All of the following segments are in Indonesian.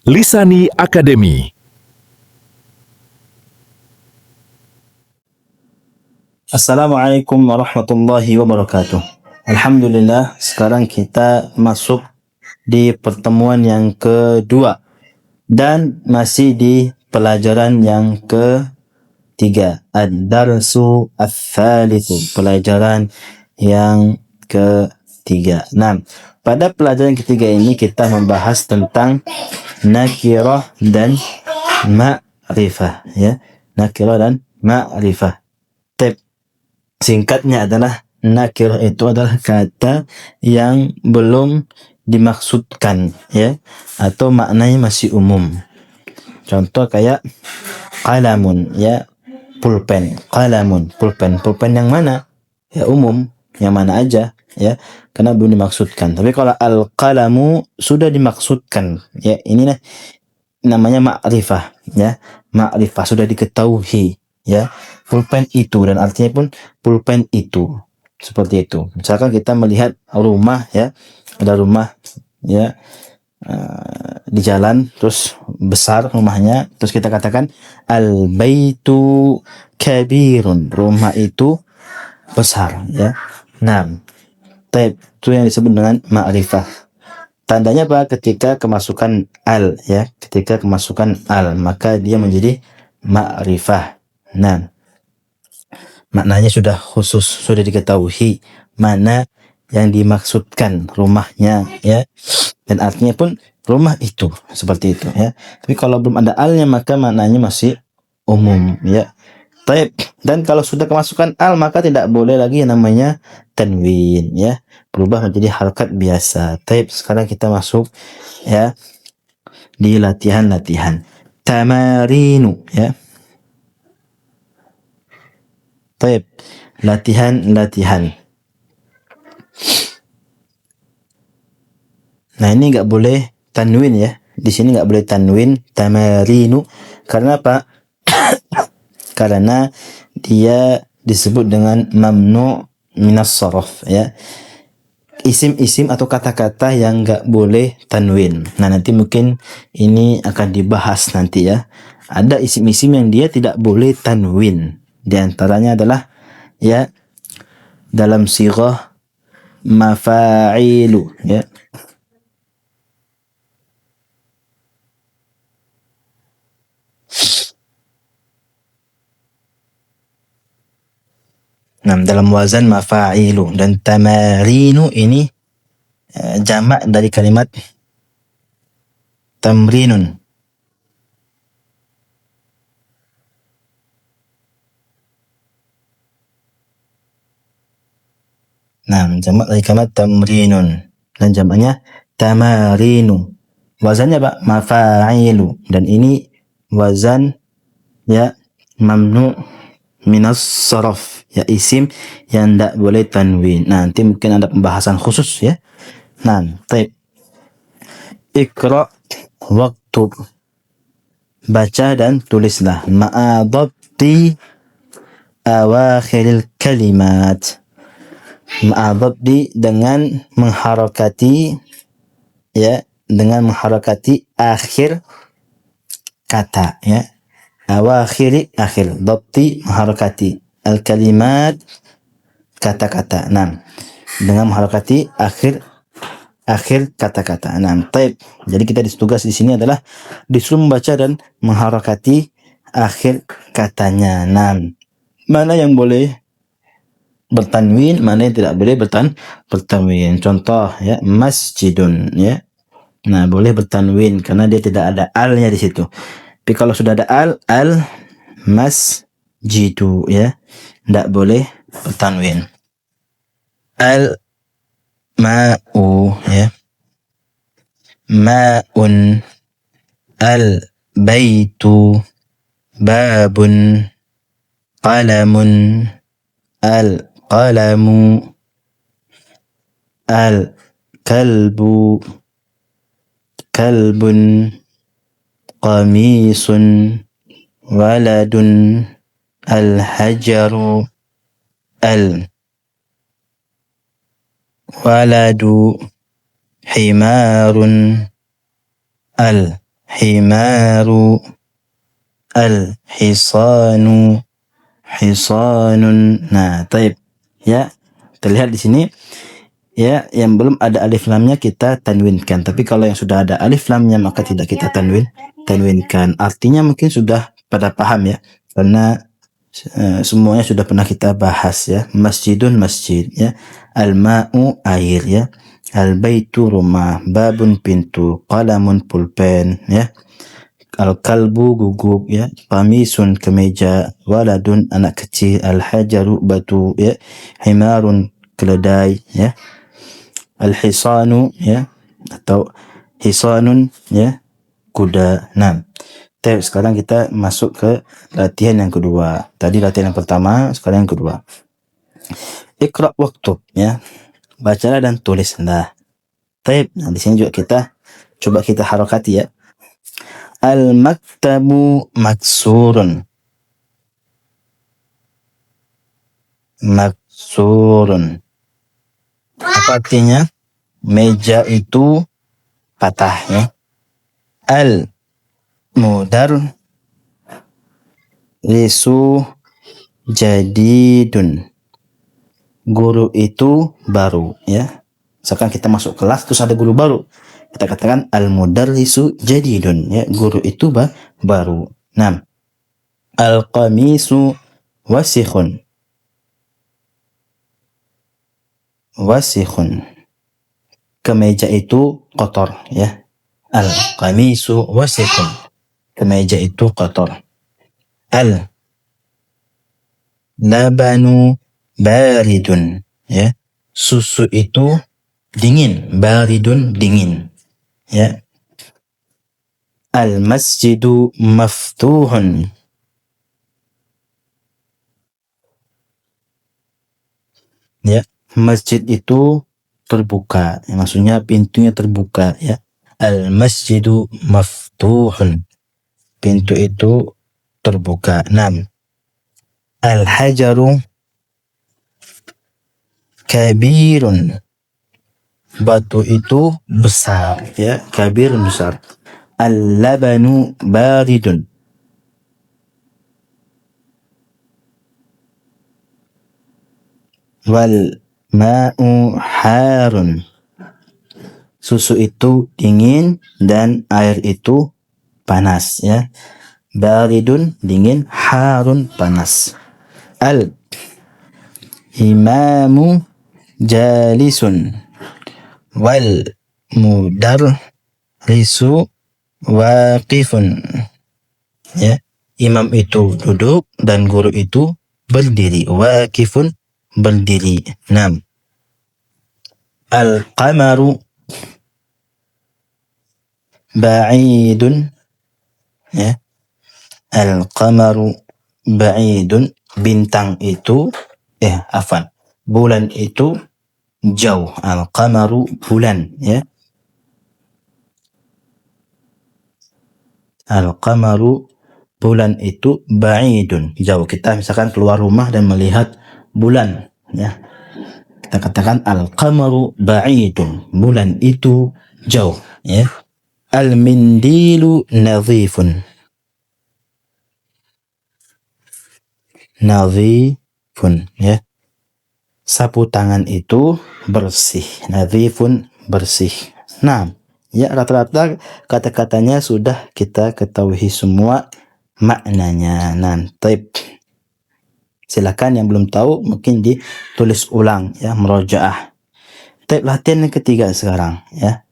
Lisani Academy. Assalamualaikum warahmatullahi wabarakatuh. Alhamdulillah, sekarang kita masuk di pertemuan yang kedua dan masih di pelajaran yang ketiga. Ad-darsu ats-tsalitsu, pelajaran yang ketiga. Nah, pada pelajaran ketiga ini kita membahas tentang nakirah dan ma'rifah, ya. Nakirah dan ma'rifah. Singkatnya adalah nakirah itu adalah kata yang belum dimaksudkan, ya, atau maknanya masih umum. Contoh kayak qalamun, ya, pulpen. Qalamun, pulpen. Pulpen yang mana? Ya, umum, yang mana aja, ya, karena belum dimaksudkan. Tapi kalau al-qalamu sudah dimaksudkan, ya, ini namanya ma'rifah, ya. Ma'rifah sudah diketahui, ya. Pulpen itu, dan artinya pun pulpen itu, seperti itu. Misalkan kita melihat rumah, ya, ada rumah, ya, di jalan, terus besar rumahnya, terus kita katakan al baitu kabirun, rumah itu besar, ya. Nah, itu yang disebut dengan ma'rifah. Tandanya apa? Ketika kemasukan al, ya, ketika kemasukan al, maka dia menjadi ma'rifah. Nah, maknanya sudah khusus, sudah diketahui mana yang dimaksudkan rumahnya, ya, dan artinya pun rumah itu, seperti itu, ya. Tapi kalau belum ada alnya maka maknanya masih umum, ya. Taib. Dan kalau sudah kemasukan al maka tidak boleh lagi yang namanya tanwin, ya, berubah menjadi harakat biasa. Taib. Sekarang kita masuk, ya, di latihan-latihan. Tamarinu, ya. Taib. Latihan-latihan. Nah, ini nggak boleh tanwin, ya. Di sini nggak boleh tanwin tamarinu. Karena apa? Karena dia disebut dengan mamnu minas saraf, ya. Isim-isim atau kata-kata yang nggak boleh tanwin. Nah, nanti mungkin ini akan dibahas nanti, ya. Ada isim-isim yang dia tidak boleh tanwin. Di antaranya adalah, ya, dalam sighah mafa'ilu, ya. Nah, dalam wazan mafa'ilu dan tamarinu ini jamak dari kalimat tamrinun. Nah, jamak dari kalimat tamrinun dan jamaknya tamarinu. Wazannya apa? Mafa'ilu, dan ini wazan, ya, mamnu minas saraf, ya, isim yang tidak boleh tanwin. Nah, nanti mungkin ada pembahasan khusus, ya. Nah, taib. Iqra waktub, baca dan tulislah, ma'adabti awakhiril kalimat. Ma'adabti, dengan mengharakati, ya, dengan mengharakati akhir kata, ya. Awakhiri, akhir, dabti, mengharakati, al kalimat, kata-kata. Nah, dengan mengharakati akhir kata-kata. Nah, taib. Jadi kita tugas di sini adalah disuruh membaca dan mengharakati akhir katanya. Nah, mana yang boleh bertanwin, mana yang tidak boleh bertanwin. Contoh, ya, masjidun, ya. Nah, boleh bertanwin karena dia tidak ada alnya di situ. Tapi kalau sudah ada al masjidu, ya, tidak boleh bertanwin. Al ma'u, ya, ma'un, al baitu, babun, qalamun, al qalamu, al kalbu, kalbun, qamisun, waladun, al hajaru, al waladu, himarun, al himaru, al-hisanu, hisanun. Nah, taib. Ya, terlihat di sini ya, yang belum ada alif lamnya kita tanwinkan. Tapi kalau yang sudah ada alif lamnya maka tidak kita tanwinkan. Artinya mungkin sudah pada paham ya, karena semuanya sudah pernah kita bahas ya. Masjidun masjid ya, al-ma'u air ya, al-baitu rumah, babun pintu, qalamun pulpen ya, al-kalbu guguk ya, qamisun kemeja, waladun anak kecil, al-hajaru batu ya, himarun keledai ya, al-hisanu ya, atau hisanun ya, kuda. Nah, sekarang kita masuk ke latihan yang kedua. Tadi latihan yang pertama, sekarang yang kedua. Iqra waktub ya. Bacalah dan tulislah. Taib. Nah, di sini juga kita coba kita harakati ya. Al-maktabu maksurun. Maksurun. Apa artinya? Meja itu patah ya. Al-mudar lisu jadidun. Guru itu baru ya. Misalkan kita masuk kelas terus ada guru baru, kita katakan al-mudarrisu jadidun ya, guru itu baru. 6. Al-qamisu wasikhun. Wasikhun. Kemeja itu kotor ya. Al-qamisu wasikhun. Kemeja itu kotor. Al-labanu baridun ya. Susu itu dingin. Baridun dingin ya. Al-masjidu maftuhun. Ya, masjid itu terbuka. Ya, maksudnya pintunya terbuka ya. Al-masjidu maftuhun. Pintu itu terbuka. 6. Al-hajaru kabirun. Batu itu besar ya, kabir besar. Al-labanu baridun. Wal ma'u harun. Susu itu dingin dan air itu panas ya. Baridun dingin, harun panas. Al imamu jalisun. Wal mudarrisu waqifun. Ya, imam itu duduk dan guru itu berdiri. Waqifun berdiri. 6. Al-qamaru ba'idun ya. Al-qamaru ba'idun. Bintang itu bulan itu jauh. Al-qamaru bulan ya. Al-qamaru bulan itu ba'idun jauh. Kita misalkan keluar rumah dan melihat bulan ya, kita katakan al-qamaru ba'idun, bulan itu jauh ya. Al-mindilu nadhifun. Nadhifun ya. Sapu tangan itu bersih. Nadhifun bersih. Nah, ya, rata-rata kata-katanya sudah kita ketahui semua maknanya. Nah, taib. Silakan yang belum tahu mungkin ditulis ulang ya, murojaah. Taib, latihan yang ketiga sekarang ya.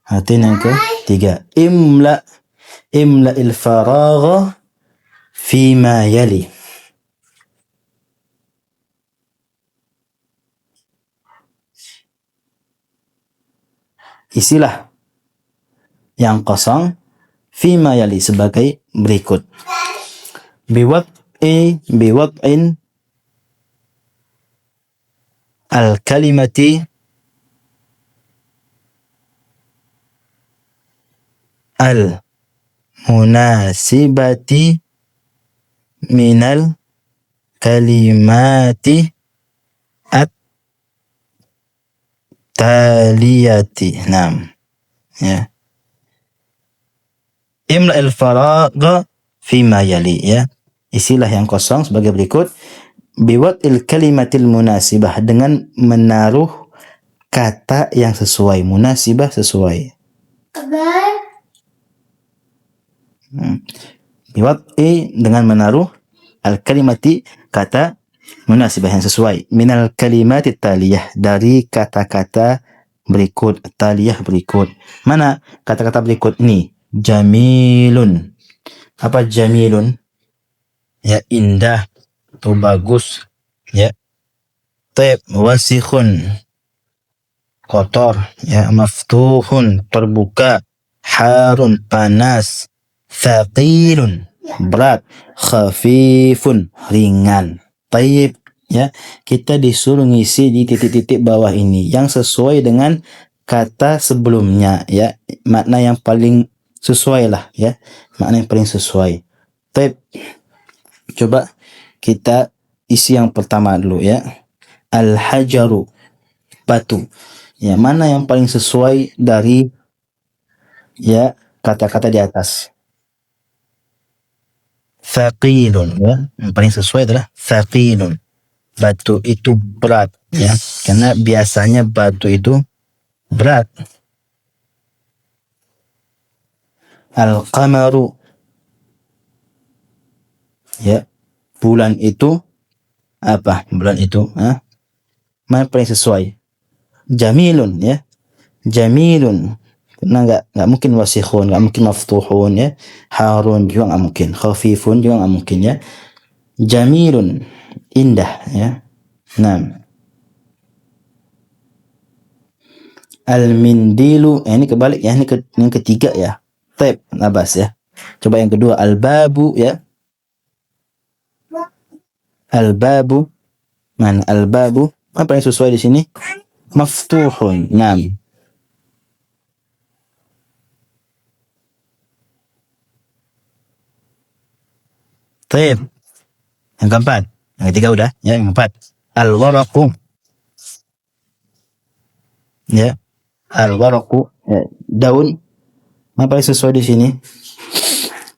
Latihan yang ketiga. Imla il-faragha fima yali. Isilah yang kosong fima yali sebagai berikut. Biwad'in al-kalimati al-munasibati minal kalimati at-taliyati. Nah, ya. Imla'il faragha fima yali, ya. Isilah yang kosong sebagai berikut. Biwad'il kalimatil munasibah, dengan menaruh kata yang sesuai. Munasibah sesuai. Biwad'i dengan menaruh al-kalimati kata munasibah yang sesuai. Minal kalimati taliyah, dari kata-kata berikut, taliyah berikut. Mana kata-kata berikut ini? Jamilun. Apa jamilun? Ya, indah atau bagus, ya. Taib, wasikhun, kotor, ya. Maftuhun, terbuka. Harun, panas. Thaqilun, berat. Khafifun, ringan. Taib, ya. Kita disuruh ngisi di titik-titik bawah ini yang sesuai dengan kata sebelumnya, ya. Makna yang paling sesuai lah, ya. Makna yang paling sesuai. Taib. Coba kita isi yang pertama dulu, ya. Al-hajaru, batu. Ya, mana yang paling sesuai dari, ya, kata-kata di atas? Thaqilun, ya. Yang paling sesuai adalah thaqilun. Batu itu berat, ya. Karena biasanya batu itu berat. Al-qamaru, ya. Bulan itu apa? Bulan itu, mana paling sesuai? Jamilun, ya. Jamilun. Karena nggak mungkin wasikhun, nggak mungkin maftuhun, ya. Harun juga nggak mungkin. Khafifun juga nggak mungkin, ya. Jamilun, indah, ya. Nah. Al-mindilu, ini kebalik, ya. Ini yang ketiga, ya. Taib, labas, ya. Coba yang kedua, al-babu, ya. Al-babu, mana al-babu? Apa yang sesuai di sini? Maftuhun. Naam. Taib. Yang keempat. Yang ketiga udah, ya. Yang keempat, al-waraqu, ya. Al-waraqu, ya. Daun. Apa yang sesuai di sini?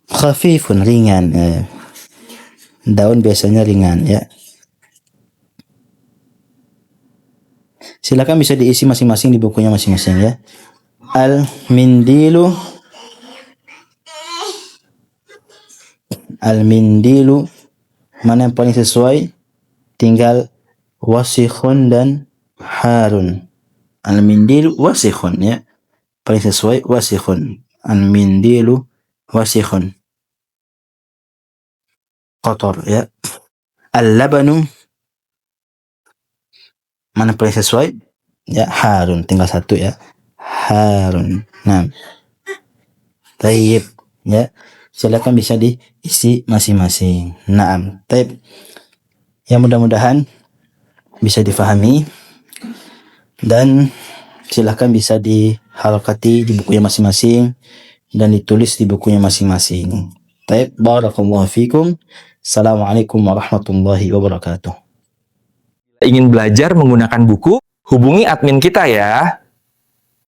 Khafifun, ringan, ya. Daun biasanya ringan, ya. Silakan bisa diisi masing-masing di bukunya masing-masing, ya. Al-mindilu, al-mindilu, mana yang paling sesuai? Tinggal wasikhun dan harun. Al-mindilu wasikhun, ya. Paling sesuai wasikhun. Al-mindilu wasikhun, kotor, ya. Al-labanu, mana paling sesuai? Ya, harun. Tinggal satu, ya. Harun. Nah. Taib, ya. Silakan bisa diisi masing-masing. Naam. Taib. Ya, mudah-mudahan bisa difahami dan silakan bisa diharokati di bukunya masing-masing dan ditulis di bukunya masing-masing. Taib. Barakallahu fikum. Assalamualaikum warahmatullahi wabarakatuh. Ingin belajar menggunakan buku? Hubungi admin kita ya.